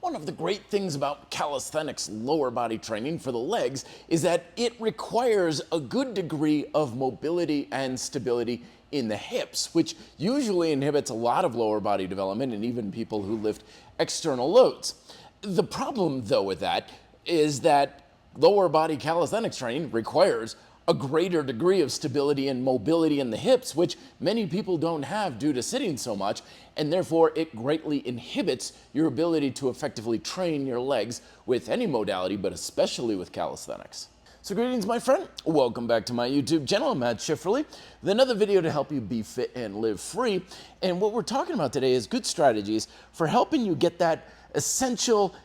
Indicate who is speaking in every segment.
Speaker 1: One of the great things about calisthenics lower body training for the legs is that it requires a good degree of mobility and stability in the hips, which usually inhibits a lot of lower body development and even people who lift external loads. The problem, though, with that is that lower body calisthenics training requires a greater degree of stability and mobility in the hips, which many people don't have due to sitting so much, and therefore it greatly inhibits your ability to effectively train your legs with any modality, but especially with calisthenics. So greetings, my friend. Welcome back to my YouTube channel. I'm Matt Schifferle with another video to help you be fit and live free. And what we're talking about today is good strategies for helping you get that essential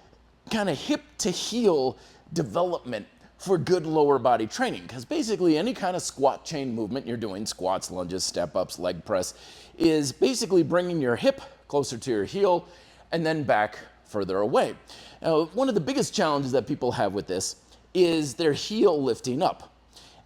Speaker 1: kind of hip to heel development for good lower body training, because basically any kind of squat chain movement you're doing, squats, lunges, step ups, leg press, is basically bringing your hip closer to your heel and then back further away. Now, one of the biggest challenges that people have with this is their heel lifting up.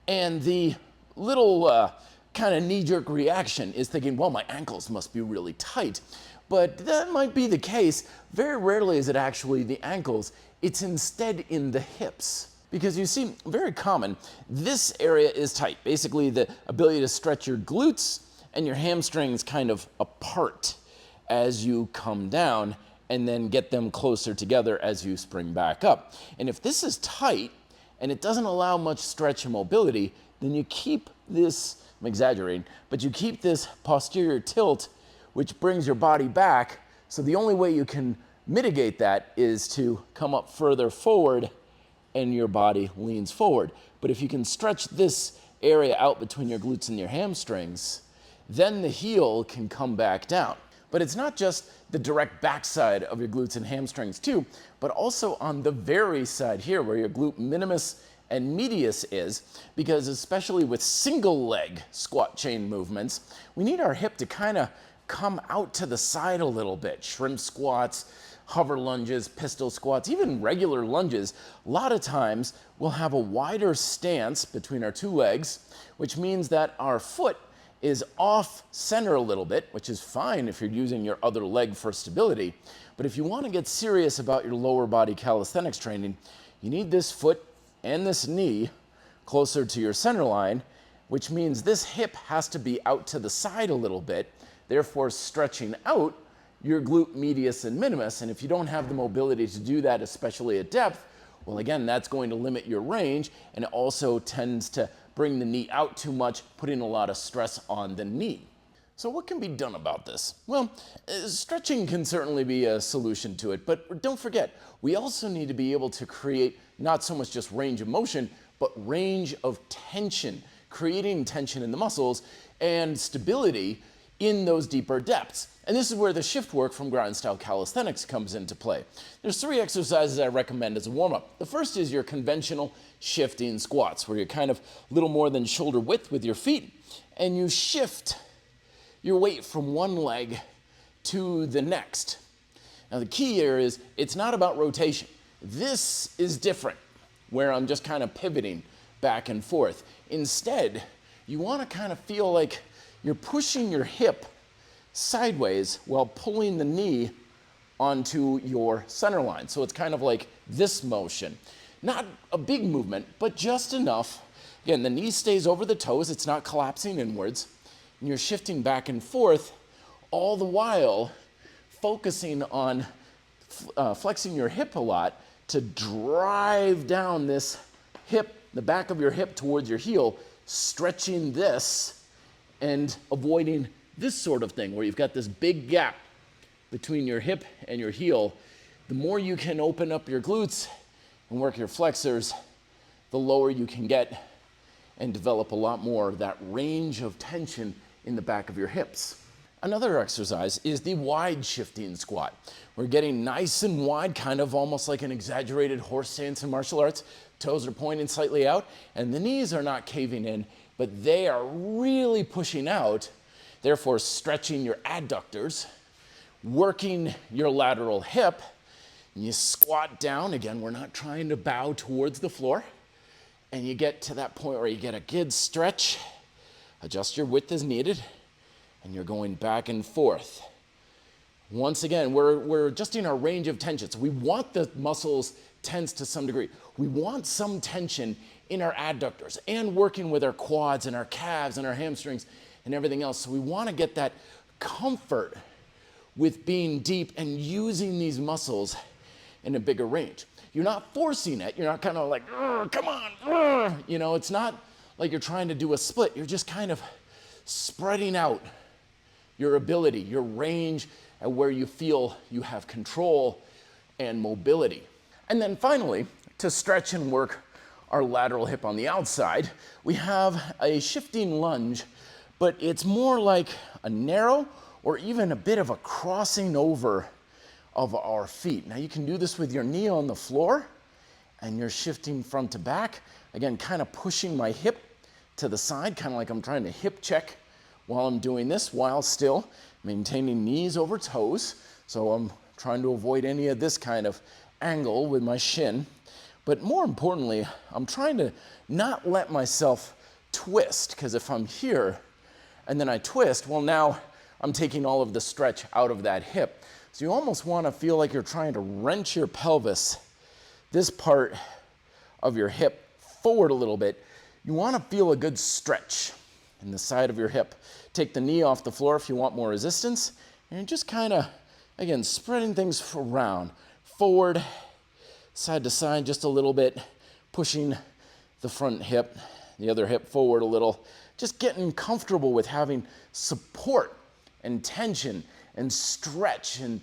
Speaker 1: And the little kind of knee-jerk reaction is thinking, well, my ankles must be really tight. But that might be the case. Very rarely is it actually the ankles. It's instead in the hips. Because you see, very common, this area is tight. Basically, the ability to stretch your glutes and your hamstrings kind of apart as you come down and then get them closer together as you spring back up. And if this is tight and it doesn't allow much stretch and mobility, then you keep this, I'm exaggerating, but you keep this posterior tilt, which brings your body back. So the only way you can mitigate that is to come up further forward and your body leans forward. But if you can stretch this area out between your glutes and your hamstrings, then the heel can come back down. But it's not just the direct backside of your glutes and hamstrings too, but also on the very side here where your glute minimus and medius is, because especially with single leg squat chain movements, we need our hip to kind of come out to the side a little bit. Shrimp squats, hover lunges, pistol squats, even regular lunges, a lot of times we'll have a wider stance between our two legs, which means that our foot is off center a little bit, which is fine if you're using your other leg for stability. But if you want to get serious about your lower body calisthenics training, you need this foot and this knee closer to your center line, which means this hip has to be out to the side a little bit, therefore stretching out your glute medius and minimus. And if you don't have the mobility to do that, especially at depth, well, again, that's going to limit your range, and it also tends to bring the knee out too much, putting a lot of stress on the knee. So what can be done about this? Well, stretching can certainly be a solution to it, but don't forget, we also need to be able to create not so much just range of motion, but range of tension, creating tension in the muscles and stability in those deeper depths. And this is where the shift work from grind style calisthenics comes into play. There's 3 exercises I recommend as a warm-up. The first is your conventional shifting squats, where you're kind of a little more than shoulder width with your feet, and you shift your weight from one leg to the next. Now the key here is it's not about rotation. This is different, where I'm just kind of pivoting back and forth. Instead, you want to kind of feel like you're pushing your hip sideways while pulling the knee onto your center line. So it's kind of like this motion. Not a big movement, but just enough. Again, the knee stays over the toes. It's not collapsing inwards. And you're shifting back and forth, all the while focusing on flexing your hip a lot to drive down this hip, the back of your hip towards your heel, stretching this and avoiding this sort of thing where you've got this big gap between your hip and your heel. The more you can open up your glutes and work your flexors, the lower you can get and develop a lot more of that range of tension in the back of your hips. Another exercise is the wide shifting squat. We're getting nice and wide, kind of almost like an exaggerated horse stance in martial arts. Toes are pointing slightly out and the knees are not caving in, but they are really pushing out, therefore stretching your adductors, working your lateral hip. And you squat down. Again, we're not trying to bow towards the floor. And you get to that point where you get a good stretch, adjust your width as needed, and you're going back and forth. Once again, we're adjusting our range of tensions. We want the muscles tense to some degree. We want some tension in our adductors and working with our quads and our calves and our hamstrings and everything else. So we want to get that comfort with being deep and using these muscles in a bigger range. You're not forcing it. You're not kind of like, come on, you know, it's not like you're trying to do a split. You're just kind of spreading out your ability, your range, and where you feel you have control and mobility. And then finally, to stretch and work our lateral hip on the outside, we have a shifting lunge, but it's more like a narrow or even a bit of a crossing over of our feet. Now you can do this with your knee on the floor and you're shifting front to back. Again, kind of pushing my hip to the side, kind of like I'm trying to hip check while I'm doing this, while still maintaining knees over toes. So I'm trying to avoid any of this kind of angle with my shin. But more importantly, I'm trying to not let myself twist, because if I'm here and then I twist, well, now I'm taking all of the stretch out of that hip. So you almost want to feel like you're trying to wrench your pelvis, this part of your hip, forward a little bit. You want to feel a good stretch in the side of your hip. Take the knee off the floor if you want more resistance, and you're just kind of, again, spreading things around, forward, side to side just a little bit, pushing the front hip, the other hip forward a little, just getting comfortable with having support and tension and stretch and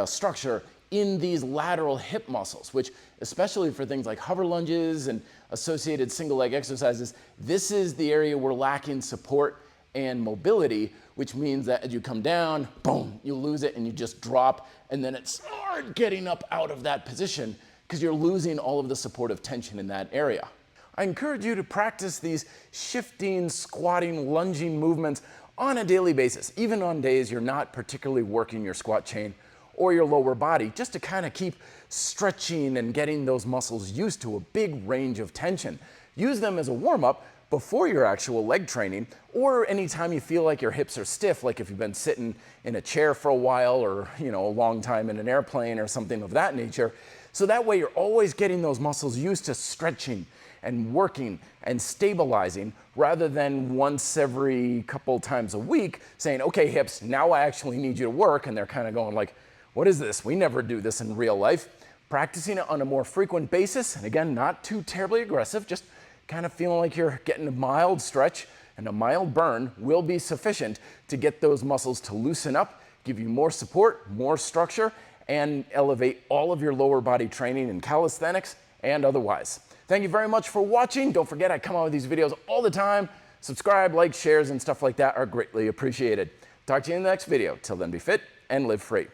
Speaker 1: structure in these lateral hip muscles, which especially for things like hover lunges and associated single leg exercises, this is the area we're lacking support and mobility, which means that as you come down, boom, you lose it and you just drop, and then it's hard getting up out of that position because you're losing all of the supportive tension in that area. I encourage you to practice these shifting, squatting, lunging movements on a daily basis, even on days you're not particularly working your squat chain or your lower body, just to kind of keep stretching and getting those muscles used to a big range of tension. Use them as a warm-up before your actual leg training, or anytime you feel like your hips are stiff, like if you've been sitting in a chair for a while, or a long time in an airplane or something of that nature. So that way you're always getting those muscles used to stretching and working and stabilizing, rather than once every couple times a week saying, okay, hips, now I actually need you to work, and they're kind of going like, what is this? We never do this in real life. Practicing it on a more frequent basis, and again, not too terribly aggressive, just kind of feeling like you're getting a mild stretch and a mild burn will be sufficient to get those muscles to loosen up, give you more support, more structure, and elevate all of your lower body training in calisthenics and otherwise. Thank you very much for watching. Don't forget, I come out with these videos all the time. Subscribe, like, shares, and stuff like that are greatly appreciated. Talk to you in the next video. Till then, be fit and live free.